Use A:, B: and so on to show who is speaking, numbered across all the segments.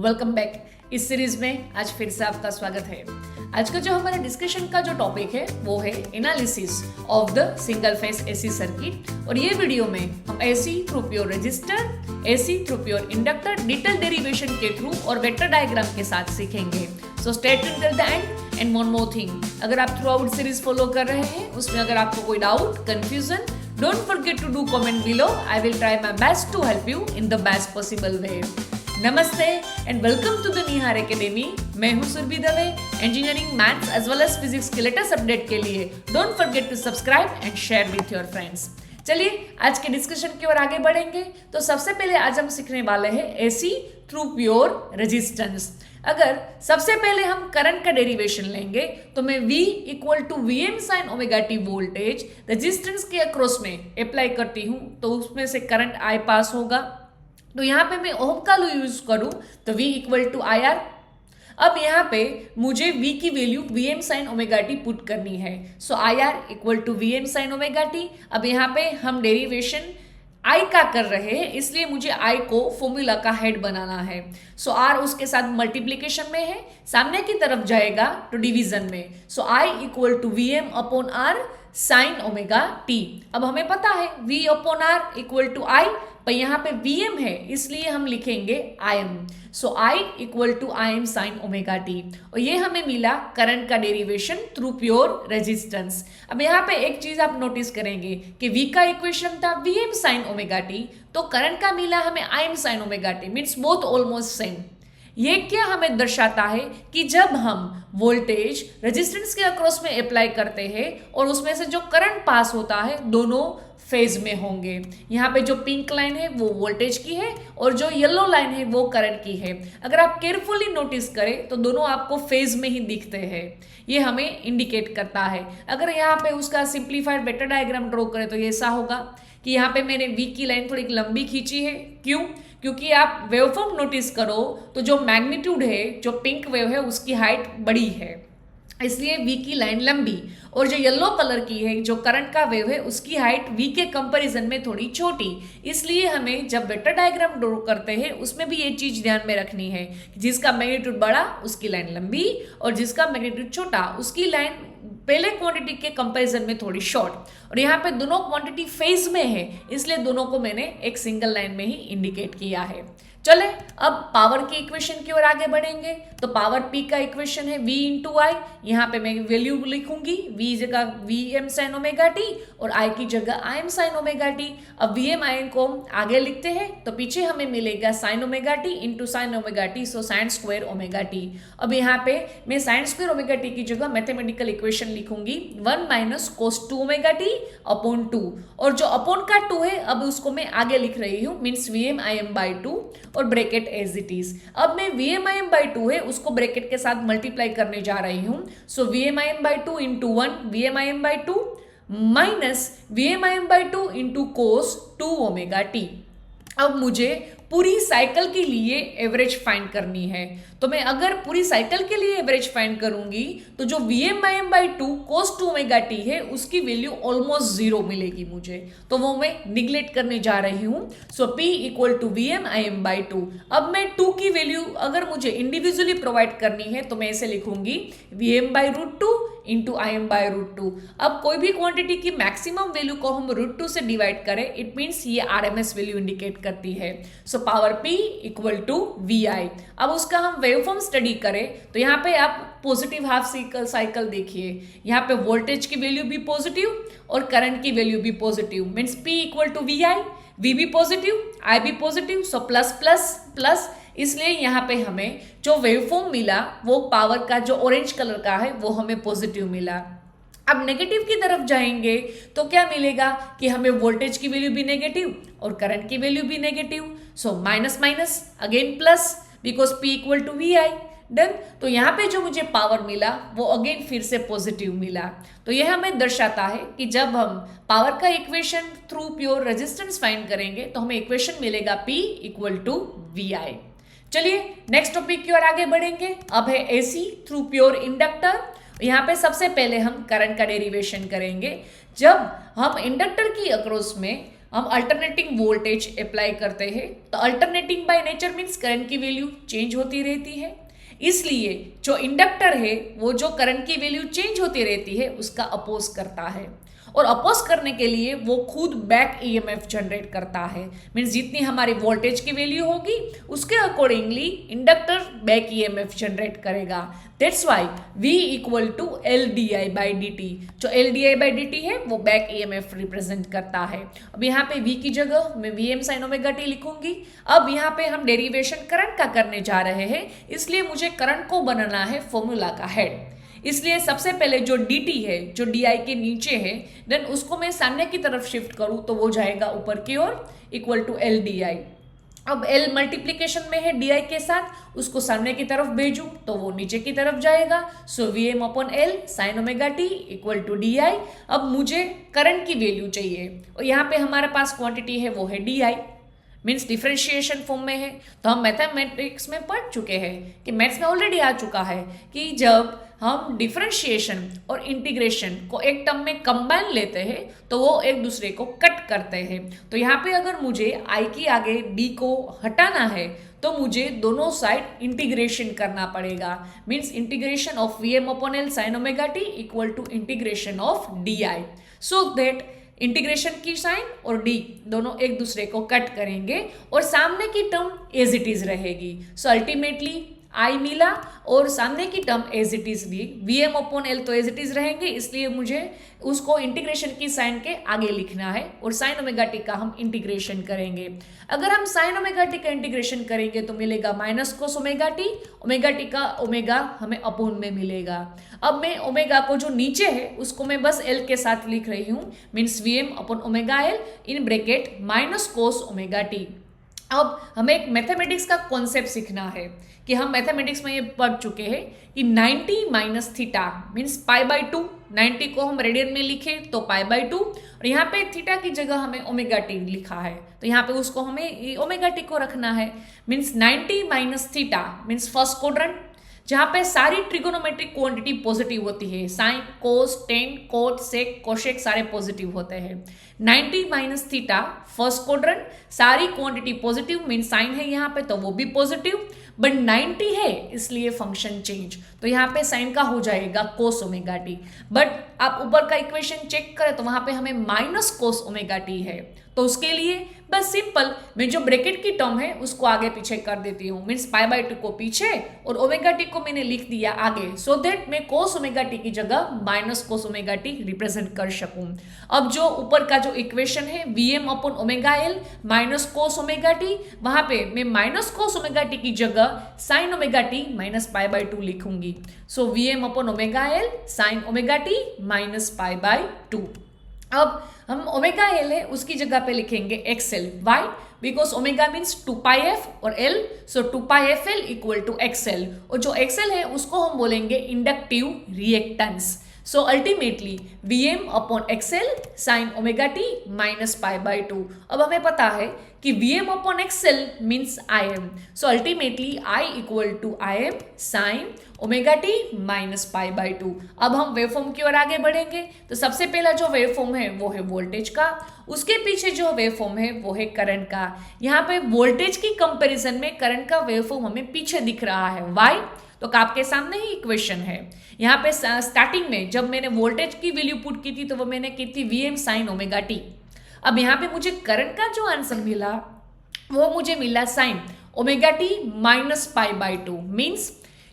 A: Welcome back. इस series में आज फिर से आपका स्वागत है। आज का जो हमारे डिस्कशन का जो टॉपिक है वो है analysis of the single phase AC circuit. और ये वीडियो में हम AC through pure resistor, AC through pure inductor detail derivation के थ्रू और वेक्टर डायग्राम के साथ सीखेंगे। So stay tuned till the end. And one more thing, अगर आप थ्रू आउट सीरीज फॉलो कर रहे हैं, उसमें अगर आपको कोई doubt, confusion, don't forget to do comment below. I will try my best to help you in the best possible way. नमस्ते and welcome to the Nihar academy. मैं हूं Surbhi Dave. Engineering, maths as well as physics के latest update के लिए don't forget to subscribe and share with your friends. चलिए आज के discussion की ओर आगे बढ़ेंगे। तो सबसे पहले आज हम सीखने वाले हैं एसी थ्रू प्योर रेजिस्टेंस। अगर सबसे पहले हम करंट का डेरिवेशन लेंगे तो मैं V equal to Vm sine omega T voltage resistance के अक्रॉस में अप्लाई करती हूं तो उसमें से करंट I पास होगा। तो यहाँ पे मैं ओम का लॉ यूज करूं तो V equal to I R. अब यहाँ पे मुझे V की value Vm sine omega T put करनी है। So I R equal to Vm sine omega T. अब यहाँ पे हम डेरिवेशन I का कर रहे हैं, इसलिए मुझे I को फॉर्मूला का हेड बनाना है। सो R उसके साथ मल्टीप्लीकेशन में है, सामने की तरफ जाएगा तो डिवीजन में। So I equal to Vm upon R sine omega T. अब हमें पता है V upon R equal to I, पर यहाँ पे Vm है इसलिए हम लिखेंगे Im। So I equal to Im sine omega T. और ये हमें मिला करंट का डेरिवेशन थ्रू प्योर रेजिस्टेंस। अब यहाँ पे एक चीज आप नोटिस करेंगे कि V का इक्वेशन था Vm साइन ओमेगा टी, तो करंट का मिला हमें Im sine omega T, means both almost same. ये क्या हमें दर्शाता है कि जब हम वोल्टेज रेजिस्टेंस के अक्रॉस में अप्लाई करते हैं और उसमें से जो करंट पास होता है दोनों फेज में होंगे। यहाँ पे जो पिंक लाइन है वो वोल्टेज की है और जो येलो लाइन है वो करंट की है। अगर आप केयरफुली नोटिस करें तो दोनों आपको फेज में ही दिखते हैं। ये हमें इंडिकेट करता है। अगर यहाँ पे उसका सिंप्लीफाइड वेक्टर डायग्राम ड्रॉ करें तो ये ऐसा होगा कि यहाँ पे मैंने V की लाइन थोड़ी लंबी खींची है। क्यों? क्योंकि आप वेवफॉर्म नोटिस करो तो जो मैग्नीट्यूड है, जो पिंक वेव है, उसकी हाइट बड़ी है, इसलिए V की लाइन लंबी। और जो येलो कलर की है, जो करंट का वेव है, उसकी हाइट V के कंपैरिजन में थोड़ी छोटी। इसलिए हमें जब वेक्टर डायग्राम ड्रॉ करते हैं उसमें भी ये चीज ध्यान में रखनी है कि जिसका मैग्नीट्यूड बड़ा उसकी लाइन लंबी और जिसका मैग्नीट्यूड छोटा उसकी लाइन पहले क्वांटिटी के कंपैरिजन में थोड़ी शॉर्ट। और यहाँ पे दोनों क्वांटिटी फेज में है इसलिए दोनों को मैंने एक सिंगल लाइन में ही इंडिकेट किया है। चले अब पावर की इक्वेशन की ओर आगे बढ़ेंगे। तो पावर P का इक्वेशन है V इंटू आई। यहाँ पे मैं वैल्यू लिखूंगी V जगह Vm साइन ओमेगा टी और I की जगह Im साइन ओमेगा टी। अब Vm Im को आगे लिखते हैं तो पीछे हमें मिलेगा sign omega T into sine omega T, so sine square omega T. अब यहाँ पे मैं साइन स्क्वायर ओमेगा टी की जगह मैथमेटिकल इक्वेशन लिखूंगी 1 minus cos 2 omega T upon 2। और जो अपॉन का 2 है अब उसको मैं आगे लिख रही हूँ, मीन्स Vm Im बाई 2 और ब्रैकेट एज इट इज। अब मैं Vm Im बाई 2 है उसको ब्रैकेट के साथ मल्टीप्लाई करने जा रही हूँ। सो Vm Im by 2 into 1 Vm Im by 2 minus Vm Im by 2 into cos 2 omega T. अब मुझे पूरी साइकिल के लिए एवरेज फाइंड करनी है। तो मैं अगर पूरी साइकिल के लिए एवरेज फाइंड करूंगी तो जो Vm Im by 2 cos 2 omega T है उसकी वैल्यू ऑलमोस्ट जीरो मिलेगी मुझे, तो वो मैं निगलेक्ट करने जा रही हूँ। So P equal to Vm Im by 2। अब मैं 2 की वैल्यू अगर मुझे इंडिविजुअली प्रोवाइड करनी है तो मैं ऐसे लिखूंगी Vm by root 2 into Im by root 2। अब कोई भी क्वांटिटी की मैक्सिमम वैल्यू को हम रूट 2 से डिवाइड करें, इट मीन्स ये RMS वैल्यू इंडिकेट करती है। So power P equal to VI। अब उसका हम वेवफॉर्म स्टडी करें तो यहाँ पे आप पॉजिटिव हाफ साइकिल देखिए। यहाँ पे वोल्टेज की वैल्यू भी पॉजिटिव और करंट की वैल्यू भी positive, means P equal to VI, V भी पॉजिटिव, I भी positive, so plus plus plus. इसलिए यहाँ पे हमें जो वेवफॉर्म मिला वो पावर का जो ऑरेंज कलर का है वो हमें पॉजिटिव मिला। अब नेगेटिव की तरफ जाएंगे तो क्या मिलेगा कि हमें वोल्टेज की वैल्यू भी नेगेटिव और करंट की वैल्यू भी negative. So minus minus again plus, because P equal to VI। Done. तो यहाँ पे जो मुझे पावर मिला वो अगेन फिर से पॉजिटिव मिला। तो यह हमें दर्शाता है कि जब हम पावर का equation through pure resistance find करेंगे तो हमें इक्वेशन मिलेगा P इक्वल टू VI। चलिए नेक्स्ट टॉपिक की ओर आगे बढ़ेंगे। अब है AC थ्रू प्योर इंडक्टर। यहाँ पे सबसे पहले हम करंट का डेरिवेशन करेंगे। जब हम इंडक्टर की अक्रॉस में हम अल्टरनेटिंग वोल्टेज अप्लाई करते हैं, तो alternating by nature means current की वैल्यू चेंज होती रहती है। इसलिए जो इंडक्टर है वो जो करंट की वैल्यू चेंज होती रहती है उसका अपोज करता है, और अपोज करने के लिए वो खुद बैक ईएमएफ जनरेट करता है। मीन्स जितनी हमारी वोल्टेज की वैल्यू होगी उसके accordingly inductor back EMF generate करेगा। That's why V equal to L D I by D T. जो L D I by D T है वो बैक ईएमएफ रिप्रेजेंट करता है। अब यहाँ पे V की जगह मैं Vm साइन ओमेगा टी लिखूंगी। अब यहाँ पे हम डेरिवेशन करंट का करने जा रहे हैं, इसलिए मुझे करंट को बनाना है फॉर्मूला का हेड। इसलिए सबसे पहले जो dt है जो di के नीचे है, देन उसको मैं सामने की तरफ शिफ्ट करूं तो वो जाएगा ऊपर की ओर, equal to L D I. अब L मल्टीप्लीकेशन में है di के साथ, उसको सामने की तरफ भेजूं तो वो नीचे की तरफ जाएगा। So Vm upon L sine omega T equal to di। अब मुझे करंट की वैल्यू चाहिए, और यहाँ पे हमारे पास क्वांटिटी है वो है di, मीन्स डिफरेंशिएशन फॉर्म में है। तो हम मैथमेटिक्स में पढ़ चुके हैं कि मैथ्स में ऑलरेडी आ चुका है कि जब हम डिफरेंशिएशन और इंटीग्रेशन को एक टर्म में कंबाइन लेते हैं तो वो एक दूसरे को कट करते हैं। तो यहाँ पे अगर मुझे आई की आगे डी को हटाना है तो मुझे दोनों साइड इंटीग्रेशन करना पड़ेगा। Means integration of V M upon L sine omega T equal to integration of D I, so that integration की साइन और डी दोनों एक दूसरे को कट करेंगे और सामने की टर्म एज इट इज रहेगी। सो अल्टीमेटली आई मिला और सामने की टर्म एज इट इज भी, वी एम अपॉन एल तो एज इट इज रहेंगे, इसलिए मुझे उसको इंटीग्रेशन की साइन के आगे लिखना है और साइन ओमेगा टी का हम इंटीग्रेशन करेंगे। अगर हम साइन ओमेगा टी का इंटीग्रेशन करेंगे तो मिलेगा माइनस कोस ओमेगा टी का ओमेगा हमें अपॉन में मिलेगा। अब मैं ओमेगा को जो नीचे है उसको मैं बस एल के साथ लिख रही हूँ, means V M upon omega L in bracket minus cos omega T. अब हमें एक मैथमेटिक्स का कॉन्सेप्ट सीखना है कि हम मैथमेटिक्स में ये पढ़ चुके हैं कि 90 minus theta means pi by 2, 90 को हम रेडियन में लिखे तो पाई बाई 2, और यहाँ पे थीटा की जगह हमें ओमेगा टी लिखा है तो यहाँ पे उसको हमें ओमेगा टी को रखना है। Means 90 minus theta means first quadrant, जहाँ पे सारी ट्रिगोनोमेट्रिक क्वांटिटी पॉजिटिव होती है, sine cos tan cot sec cosec सारे पॉजिटिव होते हैं। 90 माइनस थीटा फर्स्ट क्वाड्रेंट, सारी क्वांटिटी पॉजिटिव मीन साइन है यहाँ पे तो वो भी पॉजिटिव, बट 90 है इसलिए फंक्शन चेंज, तो यहाँ पे साइन का हो जाएगा कोस ओमेगा टी। बट आप ऊपर का इक्वेशन चेक करें तो वहां पे हमें माइनस कोस ओमेगा टी है, तो उसके लिए बस सिंपल मैं जो ब्रैकेट की टर्म है उसको आगे पीछे कर देती हूँ। मीन्स पाई बाई 2 को पीछे और ओमेगा टी को मैंने लिख दिया आगे, सो दैट मैं कोस ओमेगा टी की जगह minus cos omega T represent कर सकूं। अब जो ऊपर का जो इक्वेशन है V M upon omega L minus cos omega T, वहां पे मैं माइनस कोस ओमेगा टी की जगह sine omega T minus pi by 2 लिखूंगी। So V M upon omega L sine omega T minus pi by 2। अब हम omega L है उसकी जगह पे लिखेंगे XL, why because omega means 2 pi F और L, so 2 pi F L equal to XL, और जो एक्सएल है उसको हम बोलेंगे inductive reactance. So ultimately V M upon XL sine omega T minus pi by 2। अब हमें पता है कि V M upon XL means I M, so ultimately I equal to I M sine omega T minus pi by 2। अब हम waveform की ओर आगे बढ़ेंगे, तो सबसे पहला जो वेवफॉर्म है वो है वोल्टेज का, उसके पीछे जो वेवफॉर्म है वो है करंट का। यहाँ पे वोल्टेज की कंपैरिजन में करंट का वेवफॉर्म हमें पीछे दिख रहा है, वाई तो आपके सामने ही इक्वेशन है। यहाँ पे स्टार्टिंग में जब मैंने वोल्टेज की वैल्यू पुट की थी तो वो मैंने की थी V M sine omega T. अब यहाँ पे मुझे करंट का जो आंसर मिला वो मुझे मिला sign omega T minus pi by 2। Means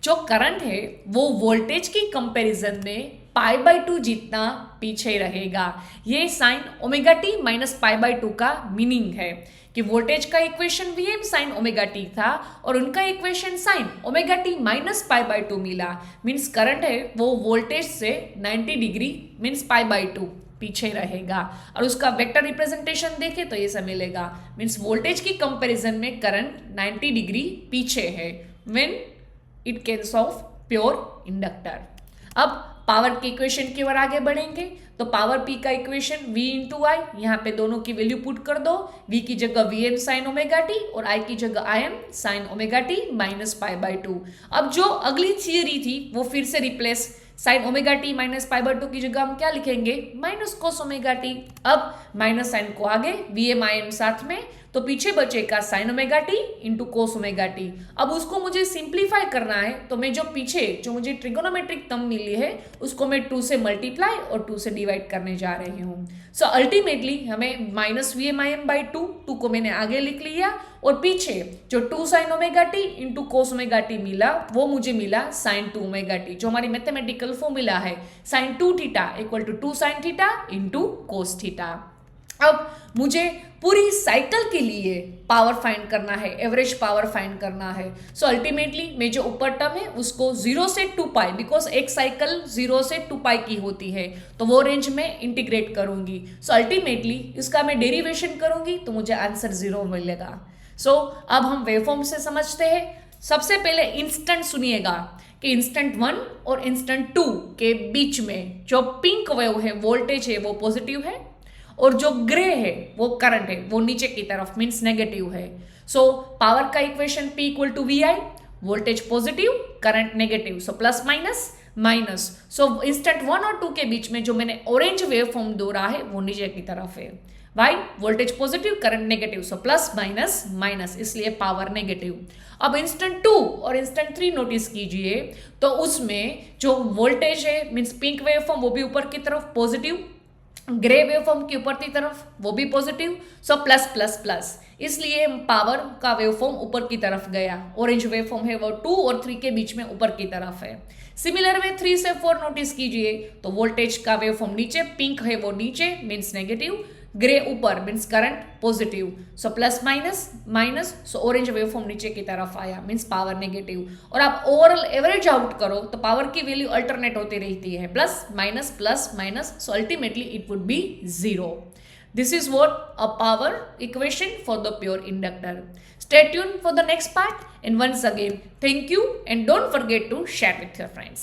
A: जो करंट है वो वोल्टेज की कंपैरिजन में पाई बाई 2 जितना पीछे रहेगा। ये sine omega T minus pi by 2 का मीनिंग है कि वोल्टेज का equation V M sine omega T था और उनका equation sine omega T minus pi by 2 मिला। मीन्स करंट है वो वोल्टेज से 90 डिग्री मीन्स पाई बाई 2 पीछे रहेगा, और उसका वेक्टर रिप्रेजेंटेशन देखें तो ये सब मिलेगा। मीन्स वोल्टेज की कंपैरिजन में करंट 90 डिग्री पीछे है when it case of pure inductor. अब पावर के इक्वेशन की ओर आगे बढ़ेंगे, तो पावर p का इक्वेशन v इंटू आई, यहाँ पे दोनों की वैल्यू पुट कर दो, v की जगह vn साइन ओमेगा टी और i की जगह im sine omega T minus pi by 2। अब जो अगली थियरी थी वो फिर से replace, sign omega T minus pi by 2 की जगह हम क्या लिखेंगे, माइनस कोस ओमेगा टी। अब माइनस साइन को आगे, vm im साथ में, तो पीछे बचेगा sign omega T into cos omega T. अब उसको मुझे सिंप्लीफाई करना है, तो मैं जो पीछे जो मुझे ट्रिगोनोमेट्रिक टर्म मिली है उसको मैं 2 से मल्टीप्लाई और 2 से डिवाइड करने जा रही हूँ। सो अल्टीमेटली हमें minus V M I M by 2 को मैंने आगे लिख लिया और पीछे जो 2 sign omega T into cos omega T मिला वो मुझे मिला साइन 2 ओमेगा टी, जो हमारी मैथमेटिकल फॉर्मूला है sine 2 theta equal to 2 sine theta into cos theta. अब मुझे पूरी साइकिल के लिए पावर फाइंड करना है, एवरेज पावर फाइंड करना है। सो अल्टीमेटली मैं जो ऊपर टर्म है उसको 0 से 2 पाई, बिकॉज एक साइकिल 0 से 2 पाई की होती है, तो वो रेंज में इंटीग्रेट करूंगी। सो अल्टीमेटली इसका मैं डेरिवेशन करूंगी तो मुझे आंसर 0 मिलेगा। सो अब हम वेवफॉर्म से समझते हैं। सबसे पहले इंस्टेंट सुनिएगा कि इंस्टेंट 1 और इंस्टेंट 2 के बीच में जो पिंक वेव है, वोल्टेज है, वो पॉजिटिव है और जो ग्रे है वो करंट है, वो नीचे की तरफ मीन्स नेगेटिव है। सो पावर का equation P equal to V I, voltage positive, current negative, so plus minus minus. So instant 1 और 2 के बीच में जो मैंने ऑरेंज वेव फॉर्म दौड़ा है वो नीचे की तरफ है। Why, voltage positive, current negative, so plus minus minus, इसलिए पावर नेगेटिव। अब इंस्टेंट 2 और इंस्टेंट 3 नोटिस कीजिए, तो उसमें जो वोल्टेज है मीन्स पिंक वेव फॉर्म वो भी ऊपर की तरफ पॉजिटिव, ग्रे वेवफॉर्म की ऊपर की तरफ वो भी positive, so plus plus plus, इसलिए पावर का वेवफॉर्म ऊपर की तरफ गया। ऑरेंज वेवफॉर्म है वो 2 और 3 के बीच में ऊपर की तरफ है। सिमिलर वे 3 से 4 नोटिस कीजिए, तो वोल्टेज का वेवफॉर्म नीचे, पिंक है वो नीचे मीन्स नेगेटिव, ग्रे ऊपर means current positive, so plus minus minus, सो ऑरेंज वेवफॉर्म नीचे की तरफ आया मीन्स पावर नेगेटिव। और आप ओवरऑल एवरेज आउट करो तो पावर की वैल्यू अल्टरनेट होती रहती है, plus minus, so ultimately it would be 0। This is what a power equation for the pure inductor. Stay tuned for the next part, and once again thank you and don't forget to share with your friends.